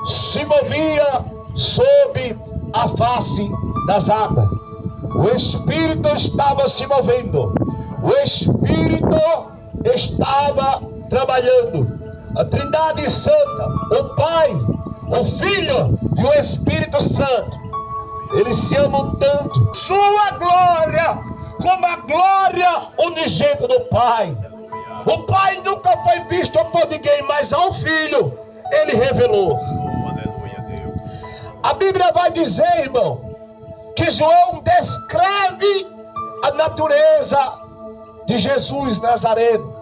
se movia sob a face das águas. O Espírito estava se movendo. O Espírito estava trabalhando. A Trindade Santa, o Pai, o Filho e o Espírito Santo, eles se amam tanto. Sua glória como a glória unigênita do Pai. O Pai nunca foi visto por ninguém, mas ao Filho ele revelou. A Bíblia vai dizer, irmão, que João descreve a natureza de Jesus Nazareno.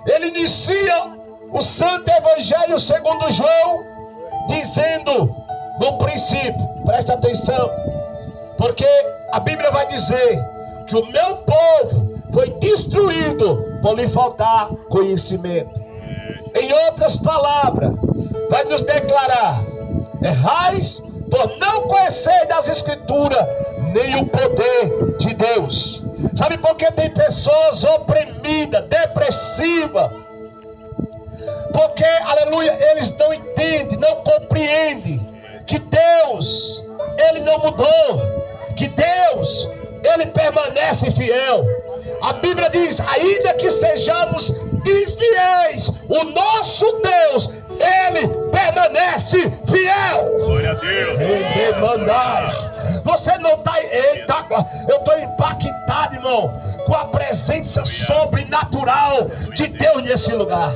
Ele inicia o Santo Evangelho segundo João, dizendo no princípio, presta atenção, porque a Bíblia vai dizer que o meu povo foi destruído por lhe faltar conhecimento. Em outras palavras, vai nos declarar: errais por não conhecer das Escrituras nem o poder de Deus. Sabe por que tem pessoas oprimidas, depressivas? Porque, aleluia, eles não entendem, não compreendem que Deus, Ele não mudou, que Deus, Ele permanece fiel. A Bíblia diz: ainda que sejamos infiéis, o nosso Deus, Ele permanece fiel. Glória a Deus. Você não está... Eita, eu estou impactado, irmão, com a presença sobrenatural de Deus nesse lugar.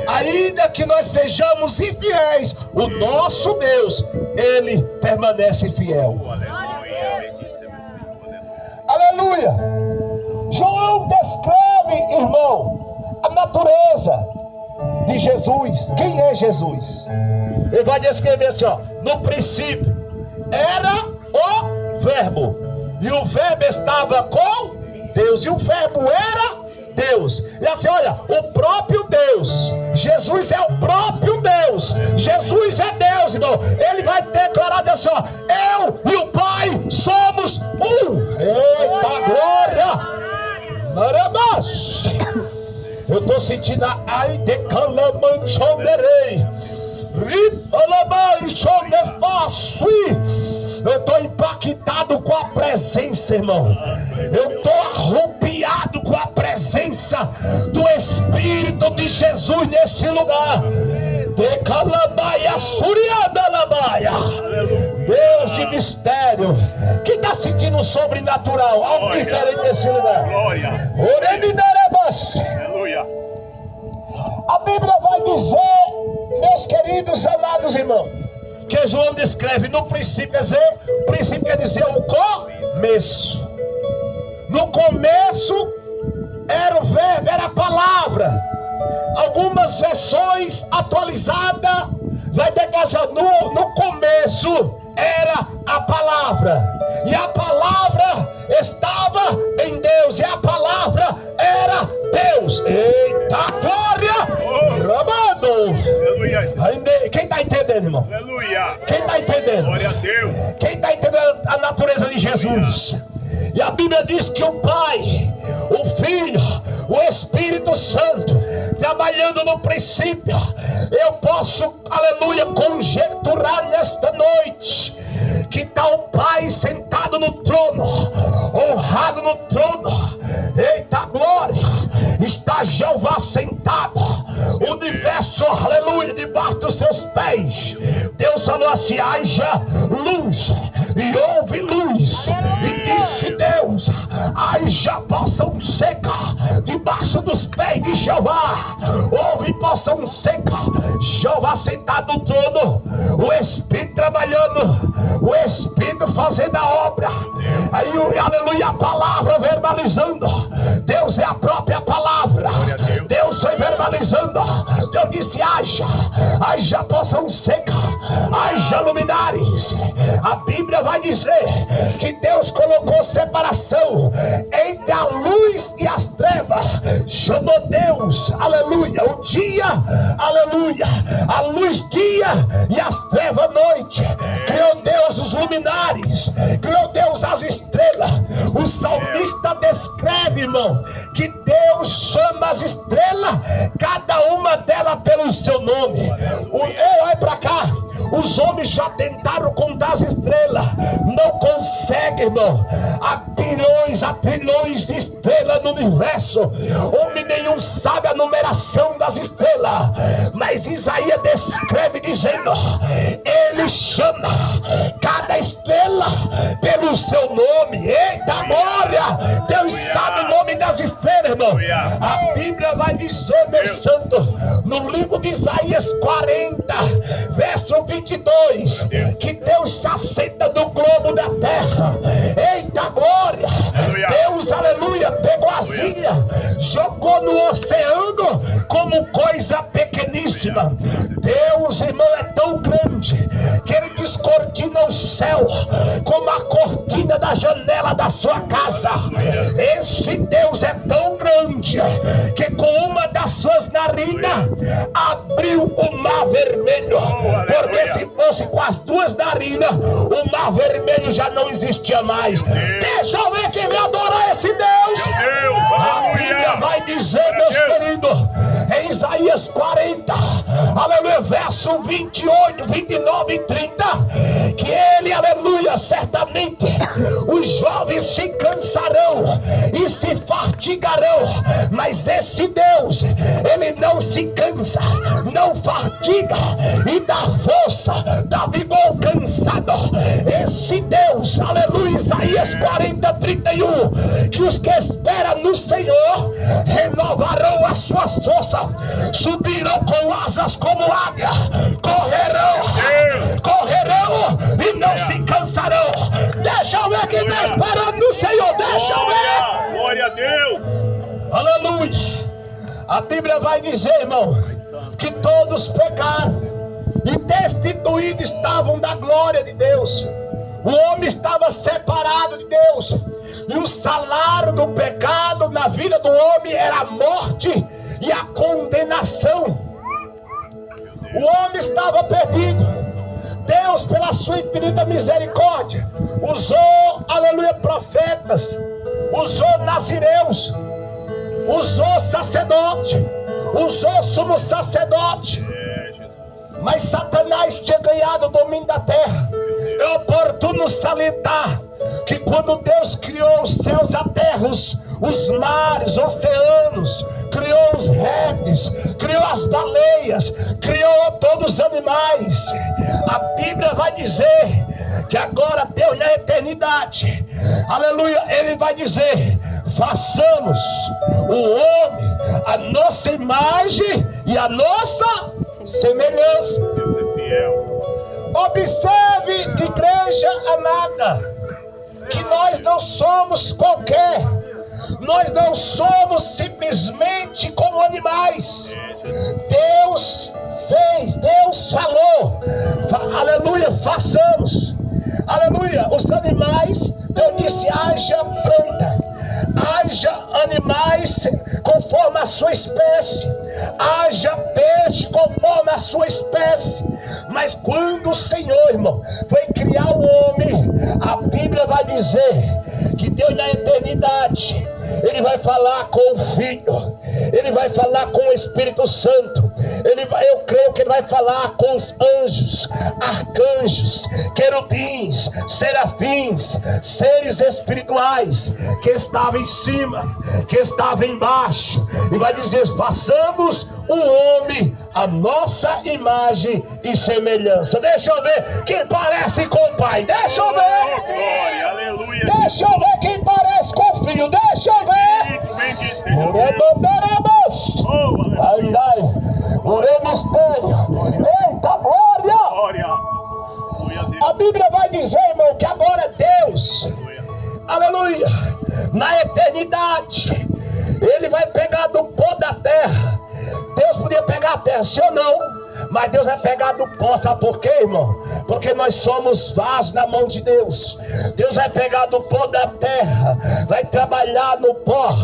Ainda que nós sejamos infiéis, o nosso Deus, Ele permanece fiel. Aleluia. João descreve, irmão, a natureza de Jesus. Quem é Jesus? Ele vai descrever assim, ó: no princípio era o Verbo, e o Verbo estava com Deus, e o Verbo era Deus. E assim, olha, o próprio Deus, Jesus é o próprio Deus, Jesus é Deus, irmão. Ele vai declarar assim, ó: eu e o Pai somos um. Eita glória! Marabás! Eu estou sentindo a ai de calamanchonerei. Eu estou impactado com a presença, irmão. Eu estou arrupiado com a presença do Espírito de Jesus nesse lugar. Deus de mistério. Quem está sentindo o sobrenatural? Algo diferente nesse lugar. Aleluia. A Bíblia vai dizer, meus queridos amados irmãos, que João descreve no princípio, quer dizer o começo. No começo era o verbo, era a palavra. Algumas versões atualizadas vai declarar no começo era a palavra, e a palavra estava em Deus, e a palavra era Deus. Eita glória! Ramado! Quem está entendendo, irmão? Aleluia! Quem está entendendo? Glória a Deus! Quem está entendendo a natureza de Jesus? E a Bíblia diz que o Pai, o Filho, o Espírito Santo, trabalhando no princípio. Eu posso, aleluia, conjecturar nesta noite que está o Pai sentado no trono, honrado no trono. Eita glória! Está Jeová sentado, o universo, aleluia, debaixo dos seus pés. Deus falou assim: haja luz, e houve luz. E disse Deus: haja poção seca debaixo dos pés de Jeová. Houve poção seca. Jeová sentado no trono, o Espírito trabalhando, o Espírito fazendo a obra. Aí, aleluia, a palavra verbalizando. Deus é a própria palavra. Deus foi verbalizando. Deus disse: haja poção seca, haja luminares. A Bíblia vai dizer que Deus colocou separação entre a luz e as trevas. Chamou Deus, aleluia, o dia, aleluia, a luz dia e as trevas noite. Criou Deus os luminares, criou Deus as estrelas. O salmista descreve, irmão, que Deus chama as estrelas, cada uma delas pelo seu nome. Olha pra cá. Os homens já tentaram contar as estrelas, não conseguem, irmão. Há bilhões, há trilhões de estrelas no universo. Homem nenhum sabe a numeração das estrelas, mas Isaías descreve dizendo: ele chama cada estrela pelo seu nome. Eita glória! Deus sabe o nome das estrelas, irmão. A Bíblia vai dizer, meu santo, no livro de Isaías 40, verso 22, que Deus se assenta no globo da terra. Eita glória! Deus, aleluia, pegou as ilhas, jogou no oceano como coisa pequeníssima. Deus, irmão, é tão grande que ele descortina o céu como a cortina da janela da sua casa. Esse Deus é tão grande que com uma das suas narinas abriu o mar vermelho. Porque se fosse com as duas narinas, o mar vermelho já não existia mais. Deixa eu ver quem vai adorar esse Deus. A Bíblia vai dizer, meus queridos, em Isaías 40, aleluia, verso 28, 29 e 30, que ele, aleluia, certamente os jovens se cansarão e se fatigarão, mas esse Deus, ele não se cansa, não fatiga e dá força, dá vigor cansado. Esse Deus, aleluia, Isaías 40, 31, que os que esperam no Senhor renovarão as suas forças, subirão com asas como águia, correrão e não se cansarão. Deixa eu ver quem está esperando no Senhor, deixa eu ver. Glória a Deus. Aleluia. A Bíblia vai dizer, irmão, que todos pecaram e destituídos estavam da glória de Deus. O homem estava separado de Deus, e o salário do pecado na vida do homem era a morte e a condenação. O homem estava perdido. Deus, pela sua infinita misericórdia, usou, aleluia, profetas, usou nazireus, usou sacerdote, usou sumo sacerdote. Mas Satanás tinha ganhado o domínio da terra. É oportuno salientar que quando Deus criou os céus e a terra, os mares, oceanos, criou os répteis, criou as baleias, criou todos os animais, a Bíblia vai dizer que agora Deus na eternidade, aleluia, ele vai dizer: façamos o homem a nossa imagem e a nossa semelhança. Deus é fiel. Observe, igreja amada, que nós não somos qualquer, nós não somos simplesmente como animais. Deus fez, Deus falou, aleluia, façamos, aleluia. Os animais, Deus disse: haja planta, haja animais conforme a sua espécie, haja peixe conforme a sua espécie. Mas quando o Senhor, irmão, foi criar o homem, a Bíblia vai dizer que Deus na eternidade, ele vai falar com o Filho, ele vai falar com o Espírito Santo, eu creio que ele vai falar com os anjos, arcanjos, querubins, serafins, seres espirituais que estavam em cima, que estavam embaixo, e vai dizer: façamos o homem a nossa imagem e semelhança. Deixa eu ver quem parece com o Pai, deixa eu ver. Glória, aleluia. Deixa eu ver quem parece com o Filho, deixa eu ver. Andai, oremos, eita glória. Glória. Glória a Deus. A Bíblia vai dizer, irmão, que agora Deus, aleluia, na eternidade, ele vai pegar do pó da terra. Deus podia pegar a terra, sim ou não? Mas Deus vai pegar do pó, sabe por quê, irmão? Porque nós somos vasos na mão de Deus. Deus vai pegar do pó da terra, vai trabalhar no pó,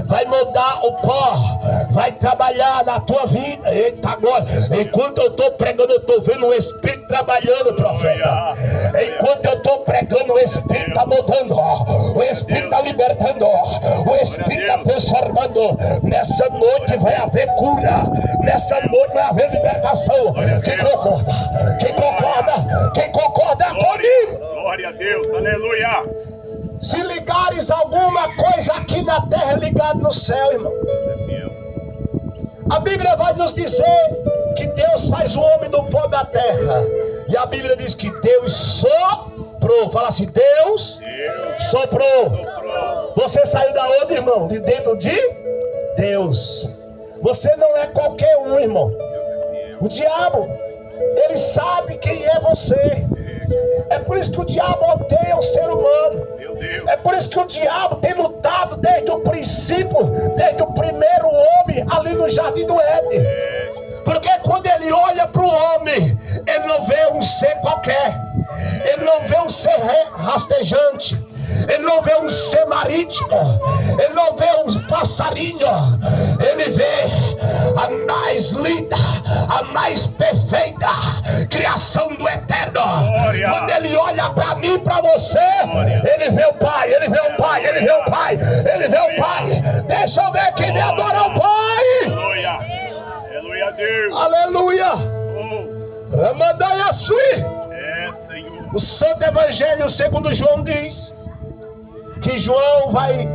vai mudar o pó, vai trabalhar na tua vida. Eita, agora, enquanto eu estou pregando, eu estou vendo o Espírito trabalhando, profeta. Enquanto eu estou pregando, o Espírito está mudando, o Espírito está libertando, o Espírito está transformando. Nessa noite vai haver cura, nessa noite vai haver libertação. Quem concorda? Quem concorda? concorda? Quem concorda é comigo. Glória a Deus, aleluia. Se ligares alguma coisa aqui na terra, é ligado no céu, irmão. Deus é fiel. A Bíblia vai nos dizer que Deus faz o homem do pó da terra. E a Bíblia diz que Deus soprou. Fala assim, Deus soprou. Você saiu da onde, irmão? De dentro de Deus. Você não é qualquer um, irmão. O diabo, ele sabe quem é você. É por isso que o diabo odeia o ser humano. É por isso que o diabo tem lutado desde o princípio, desde o primeiro homem ali no jardim do Éden. Porque quando ele olha para o homem, ele não vê um ser qualquer. Ele não vê um ser rastejante. Ele não vê um ser marítimo. Ele não vê um passarinho. Ele vê a mais linda, a mais perfeita criação do Eterno. Glória. Quando ele olha para mim e para você, glória, ele vê o Pai, ele vê o Pai, ele vê o Pai, ele vê o Pai. Deixa eu ver quem me adora o Pai. Aleluia. Aleluia a Deus. Aleluia. Ramadaya Sui. Senhor. O Santo Evangelho segundo João diz que João vai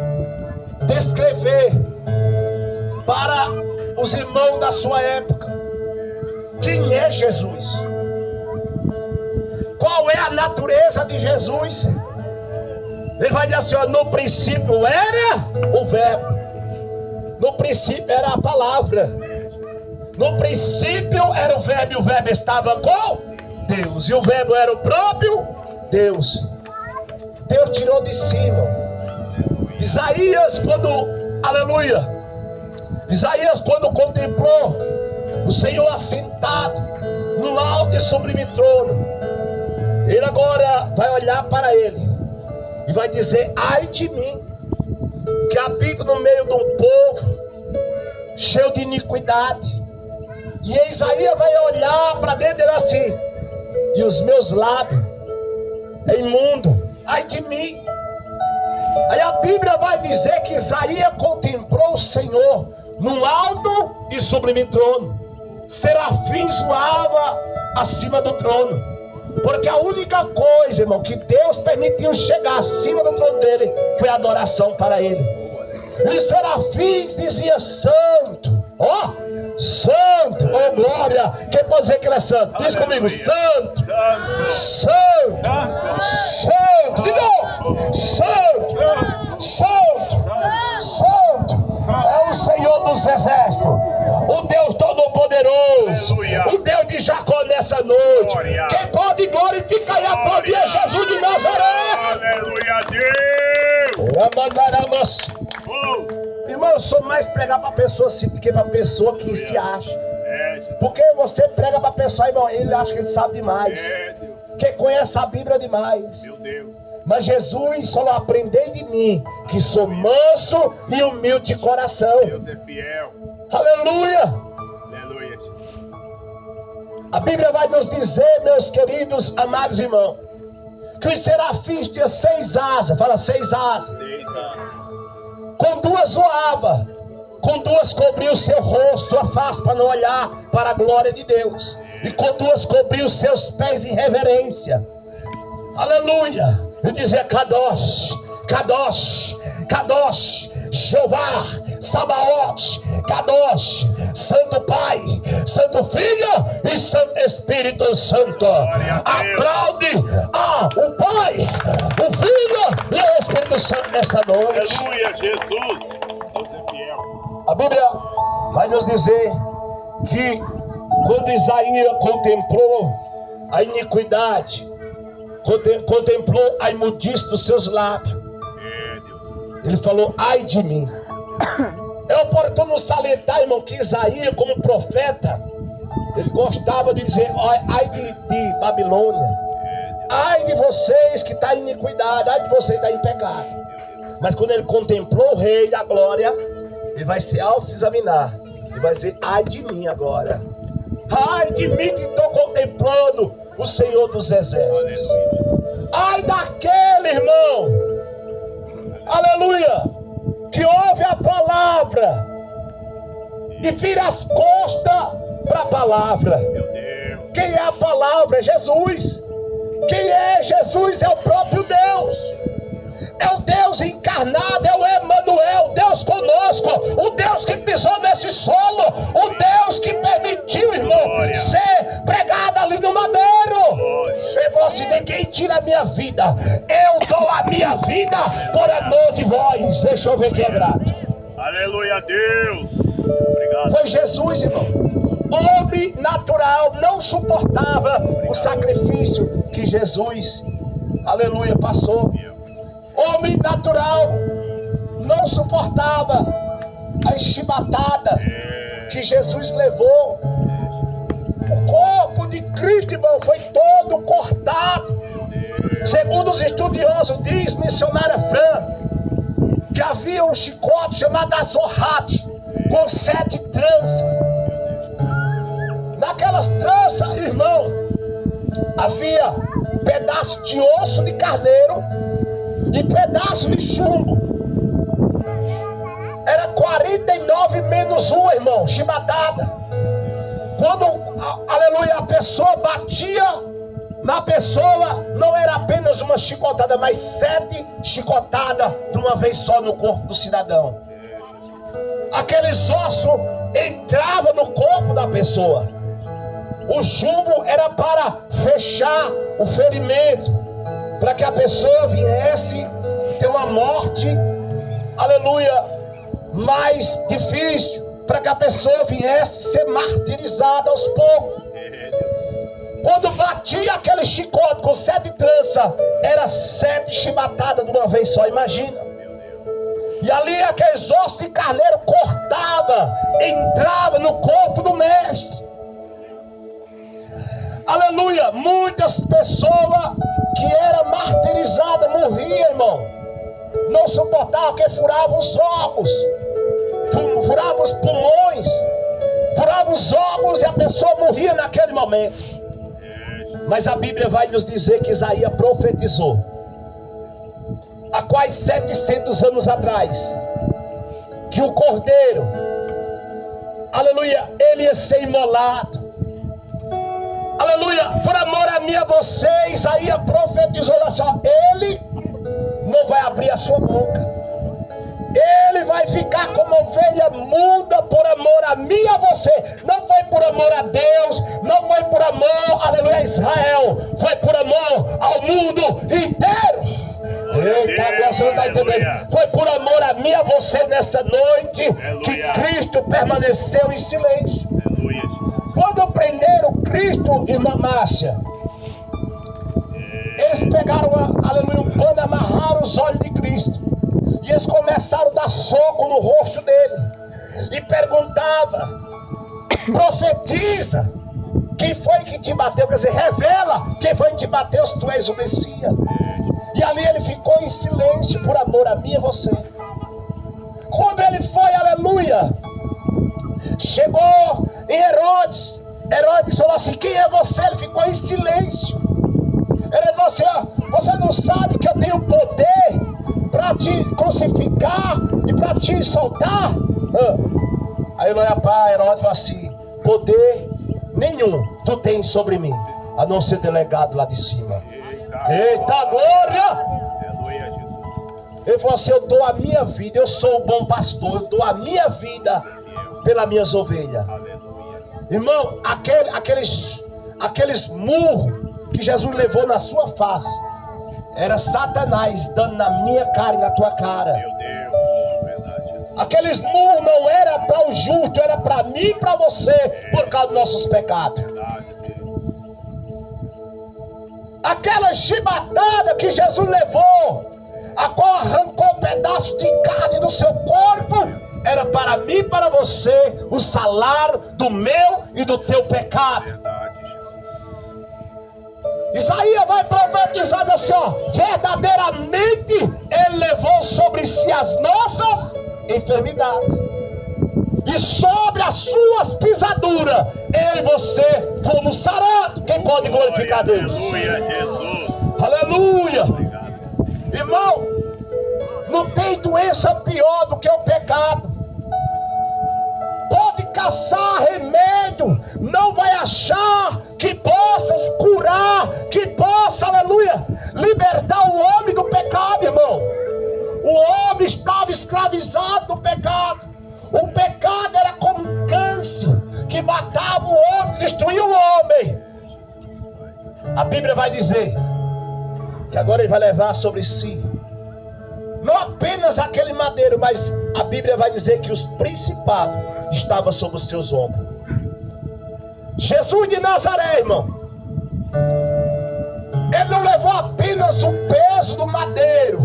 descrever para os irmãos da sua época quem é Jesus, qual é a natureza de Jesus. Ele vai dizer assim, ó, no princípio era o verbo, no princípio era a palavra, no princípio era o verbo, e o verbo estava com Deus, e o verbo era o próprio Deus. Deus tirou de cima. Isaías quando, aleluia, Isaías quando contemplou o Senhor assentado no alto e sublime trono, ele agora vai olhar para ele e vai dizer, ai de mim, que habito no meio de um povo cheio de iniquidade. E Isaías vai olhar para dentro dele assim, e os meus lábios é imundo, ai de mim. Aí a Bíblia vai dizer que Isaías contemplou o Senhor num alto e sublime trono. Serafins voavam acima do trono. Porque a única coisa, irmão, que Deus permitiu chegar acima do trono dele foi a adoração para ele. E os serafins diziam santo, ó, santo, oh glória. Quem pode dizer que ele é santo? Diz comigo, santo, santo, santo, de novo, santo, santo, santo. É o Senhor dos exércitos, o Deus todo-poderoso, o Deus de Jacó nessa noite. Quem pode glorificar e aplaudir é Jesus de Nazaré. Aleluia a Deus. Irmão, eu sou mais pregar para pessoa assim, porque para pessoa que se acha. Porque você prega para pessoa, irmão, ele acha que ele sabe demais. Quem conhece a Bíblia demais. Meu Deus. Mas Jesus falou, aprendei de mim, que sou manso e humilde de coração. Deus é fiel. Aleluia. Aleluia. A Bíblia vai nos dizer, meus queridos, amados irmãos, que os serafins tinham 6 asas. Fala, 6 asas. 6 asas. Com 2 voava, com 2 cobria o seu rosto, a face, para não olhar para a glória de Deus. E com 2 cobria os seus pés em reverência. Aleluia. E dizia, Kadosh, Kadosh, Kadosh, Jeová, Sabaote, Kadosh, Santo Pai, Santo Filho e Santo Espírito Santo. Aplaude o Pai, o Filho e o Espírito Santo nesta noite. Aleluia, Jesus. Deus é fiel. A Bíblia vai nos dizer que quando Isaías contemplou a iniquidade, contemplou a imundice dos seus lábios, ele falou, ai de mim. É oportuno salientar, irmão, que Isaías, como profeta, ele gostava de dizer, ai de Babilônia, ai de vocês que estão em iniquidade, ai de vocês que estão em pecado. Mas quando ele contemplou o rei da glória, ele vai se auto-examinar, ele vai dizer, ai de mim agora, ai de mim que estou contemplando o Senhor dos exércitos. Ai daquele, irmão, aleluia, que ouve a palavra e vira as costas para a palavra. Meu Deus. Quem é a palavra? É Jesus. Quem é Jesus? É o próprio Deus. É o Deus encarnado, é o Emanuel, Deus conosco, o Deus que pisou nesse solo, o Deus que permitiu, irmão, ser pregado ali no madeiro. Irmão, se ninguém tira a minha vida, eu dou a minha vida por amor de vós. Deixa eu ver quem é grato. Aleluia, Deus. Obrigado. Foi Jesus, irmão. O homem natural não suportava o sacrifício que Jesus, aleluia, passou. Homem natural não suportava a chibatada que Jesus levou. O corpo de Cristo, irmão, foi todo cortado. Segundo os estudiosos, diz missionária Fran, que havia um chicote chamado azorrate, com 7 tranças. Naquelas tranças, irmão, havia pedaço de osso de carneiro e pedaço de chumbo. Era 49 menos 1, irmão, chibatada. Quando, aleluia, a pessoa batia na pessoa, não era apenas uma chicotada, mas 7 chicotadas de uma vez só no corpo do cidadão. Aqueles ossos entravam no corpo da pessoa. O chumbo era para fechar o ferimento, para que a pessoa viesse ter uma morte, aleluia, mais difícil, para que a pessoa viesse ser martirizada aos poucos. Quando batia aquele chicote com 7 tranças, era 7 chibatadas de uma vez só, imagina. E ali aqueles ossos de carneiro cortava, entrava no corpo do mestre. Aleluia, muitas pessoas que eram martirizadas morriam, irmão. Não suportavam, porque furavam os órgãos, furavam os pulmões, furavam os órgãos e a pessoa morria naquele momento. Mas a Bíblia vai nos dizer que Isaías profetizou há quase 700 anos atrás que o cordeiro, aleluia, ele ia ser imolado. Aleluia, por amor a mim, a você, Isaías profetizou assim, ó, ele não vai abrir a sua boca. Ele vai ficar como ovelha muda por amor a mim e a você. Não foi por amor a Deus, não foi por amor, aleluia, a Israel. Foi por amor ao mundo inteiro. Eita, você não está entendendo. Foi por amor a mim e a você nessa noite que Cristo permaneceu em silêncio. Quando prenderam Cristo, irmã Márcia, eles pegaram, aleluia, um pano, amarraram os olhos de Cristo. E eles começaram a dar soco no rosto dele. E perguntava, profetiza, quem foi que te bateu? Quer dizer, revela quem foi que te bateu se tu és o Messias. E ali ele ficou em silêncio por amor a mim e a você. Quando ele foi, aleluia, chegou em Herodes. Herodes falou assim, quem é você? Ele ficou em silêncio. Ele falou assim, ó, você não sabe que eu tenho poder para te crucificar e para te soltar? Aí Herodes falou assim, poder nenhum tu tens sobre mim, a não ser delegado lá de cima. Eita glória! Ele falou assim, eu dou a minha vida, eu sou o bom pastor, eu dou a minha vida pelas minhas ovelhas. Irmão, aqueles murros que Jesus levou na sua face, era Satanás dando na minha cara e na tua cara. Meu Deus, verdade. Aqueles murros não era para o justo, era para mim e para você, por causa dos nossos pecados. Aquela chibatada que Jesus levou, a qual arrancou um pedaço de carne do seu corpo, era para mim e para você o salário do meu e do teu pecado. Isaías vai profetizar assim, ó, verdadeiramente ele levou sobre si as nossas enfermidades, e sobre as suas pisaduras eu e você fomos sarados. Quem pode glorificar a Deus? Aleluia, Jesus. Aleluia. Irmão, não tem doença pior do que o pecado. Pode caçar remédio, não vai achar que possas curar, que possa, aleluia, libertar o homem do pecado, irmão. O homem estava escravizado no pecado. O pecado era como um câncer que matava o homem, destruía o homem. A Bíblia vai dizer que agora ele vai levar sobre si não apenas aquele madeiro, mas a Bíblia vai dizer que os principados estavam sobre os seus ombros. Jesus de Nazaré, irmão, ele não levou apenas o peso do madeiro,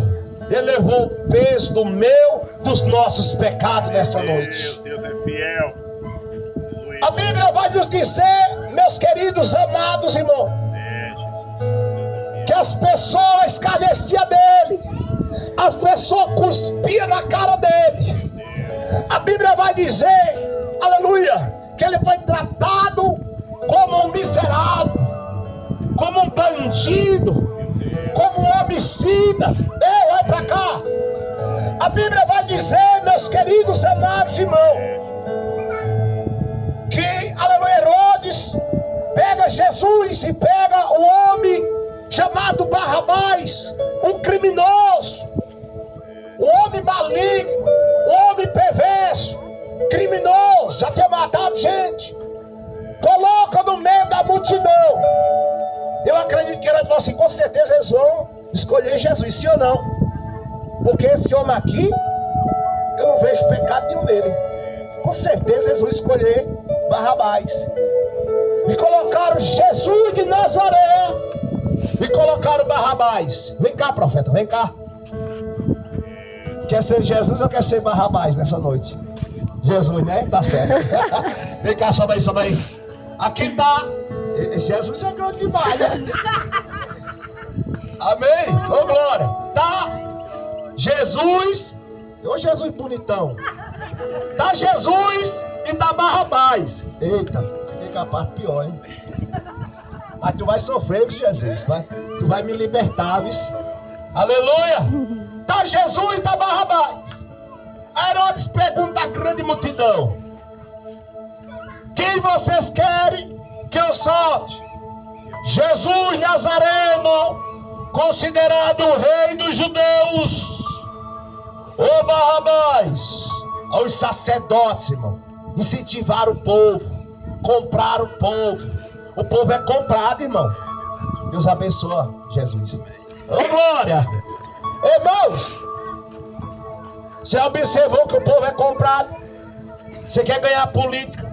ele levou o peso do meu, dos nossos pecados nessa noite. Deus é fiel. A Bíblia vai nos dizer, meus queridos amados irmãos, que as pessoas escarneciam dele, as pessoas cuspiam na cara dele. A Bíblia vai dizer, aleluia, que ele foi tratado como um miserável, como um bandido, como um homicida. Ei, vai pra cá. A Bíblia vai dizer, meus queridos amados irmãos, que, aleluia, Herodes pega Jesus e pega o homem chamado Barrabás, um criminoso, um homem maligno, um homem perverso, criminoso, já tinha matado gente, coloca no meio da multidão. Eu acredito que eles assim, com certeza eles vão escolher Jesus, sim ou não? Porque esse homem aqui, eu não vejo pecado nenhum nele. Com certeza eles vão escolher Barrabás. E colocaram Jesus de Nazaré e colocaram Barrabás. Vem cá, profeta, vem cá. Quer ser Jesus ou quer ser Barrabás nessa noite? Jesus, né? Tá certo. Vem cá, sobe aí, sobe aí. Aqui tá. Jesus é grande demais, né? Amém? Ô glória. Tá Jesus. Ô Jesus bonitão. Tá Jesus e tá Barrabás. Eita, fiquei capaz pior, hein? Mas tu vai sofrer, Jesus, tá? Tu vai me libertar, viu? Aleluia! Tá Jesus e tá Barrabás. A Herodes pergunta à grande multidão: quem vocês querem que eu solte? Jesus Nazareno, considerado o rei dos judeus, ou Barrabás? Aos sacerdotes, irmão, incentivaram o povo, compraram o povo. O povo é comprado, irmão. Deus abençoa Jesus. Ô glória! Irmãos, você observou que o povo é comprado? Você quer ganhar política?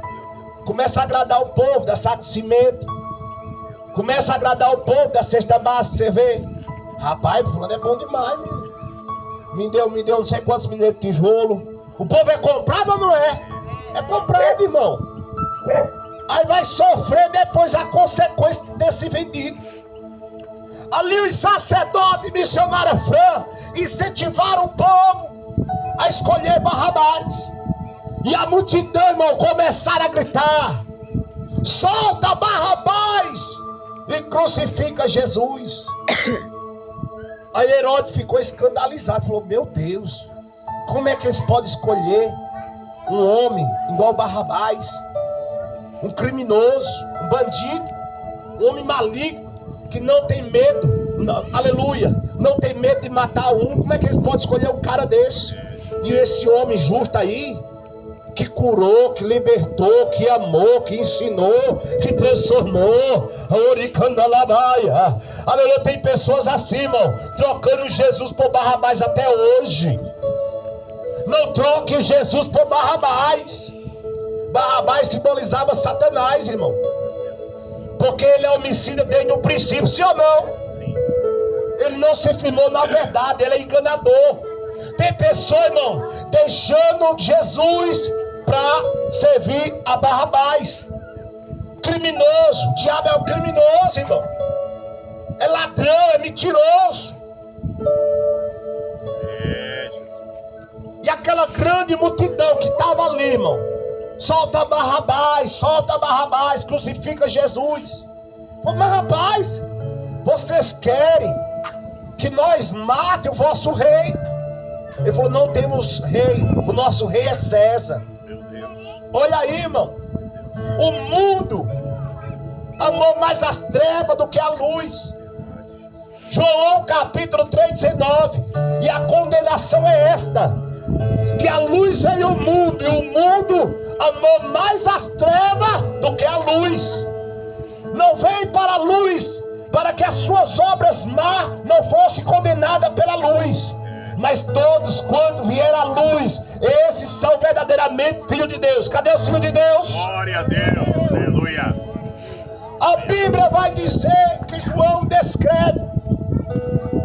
Começa a agradar o povo da saco de cimento. Começa a agradar o povo da cesta básica, você vê. Rapaz, fulano é bom demais, menino. Me deu não sei quantos mineiros de tijolo. O povo é comprado ou não é? É comprado, irmão. Aí vai sofrer depois a consequência desse vendido. Ali os sacerdotes missionários Fran incentivaram o povo a escolher Barrabás. E a multidão, irmão, começaram a gritar: solta Barrabás e crucifica Jesus. Aí Herodes ficou escandalizado, falou: meu Deus, como é que eles podem escolher um homem igual Barrabás? Um criminoso, um bandido, um homem maligno, que não tem medo, não, aleluia, não tem medo de matar um. Como é que eles podem escolher um cara desse? E esse homem justo aí, que curou, que libertou, que amou, que ensinou, que transformou. Aleluia, tem pessoas assim, irmão, trocando Jesus por Barrabás até hoje. Não troque Jesus por Barrabás. Barrabás simbolizava Satanás, irmão, porque ele é homicida desde o princípio, sim ou não? Sim. Ele não se firmou na verdade, ele é enganador. Tem pessoa, irmão, deixando Jesus para servir a Barrabás. Criminoso, o diabo é um criminoso, irmão. É ladrão, é mentiroso. E aquela grande multidão que estava ali, irmão, solta Barrabás, crucifica Jesus. Mas rapaz, vocês querem que nós mate o vosso rei? Ele falou: não temos rei, o nosso rei é César. Meu Deus. Olha aí, irmão. O mundo amou mais as trevas do que a luz. João capítulo 3:19. E a condenação é esta: que a luz veio ao mundo, e o mundo amou mais as trevas do que a luz. Não veio para a luz para que as suas obras más não fossem condenadas pela luz. Mas todos quando vieram à luz, esses são verdadeiramente filhos de Deus. Cadê os filhos de Deus? Glória a Deus. Aleluia. A Bíblia vai dizer que João descreve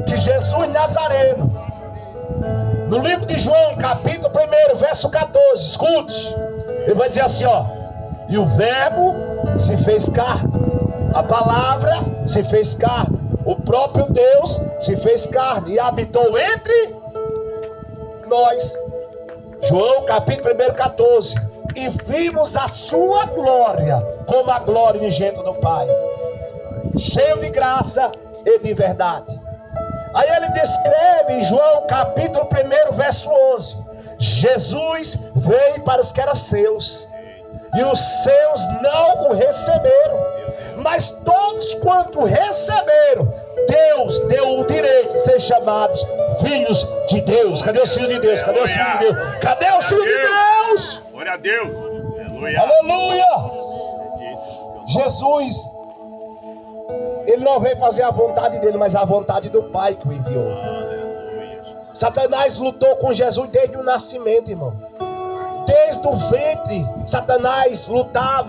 que Jesus Nazareno, no livro de João, capítulo 1, verso 14, escute. Ele vai dizer assim, ó: e o verbo se fez carne, a palavra se fez carne, o próprio Deus se fez carne e habitou entre nós. João capítulo 1, 14. E vimos a sua glória, como a glória unigênita do Pai, cheio de graça e de verdade. Aí ele descreve em João capítulo 1, verso 11: Jesus veio para os que eram seus, e os seus não o receberam, mas todos quanto receberam, Deus deu o direito de ser chamados filhos de Deus. Cadê os filhos de Deus? Cadê os filhos de Deus? Cadê os filhos de Deus? Glória a Deus. Aleluia. Aleluia. Jesus, ele não veio fazer a vontade dele, mas a vontade do Pai que o enviou. Aleluia. Satanás lutou com Jesus desde o nascimento, irmão. Desde o ventre, Satanás lutava.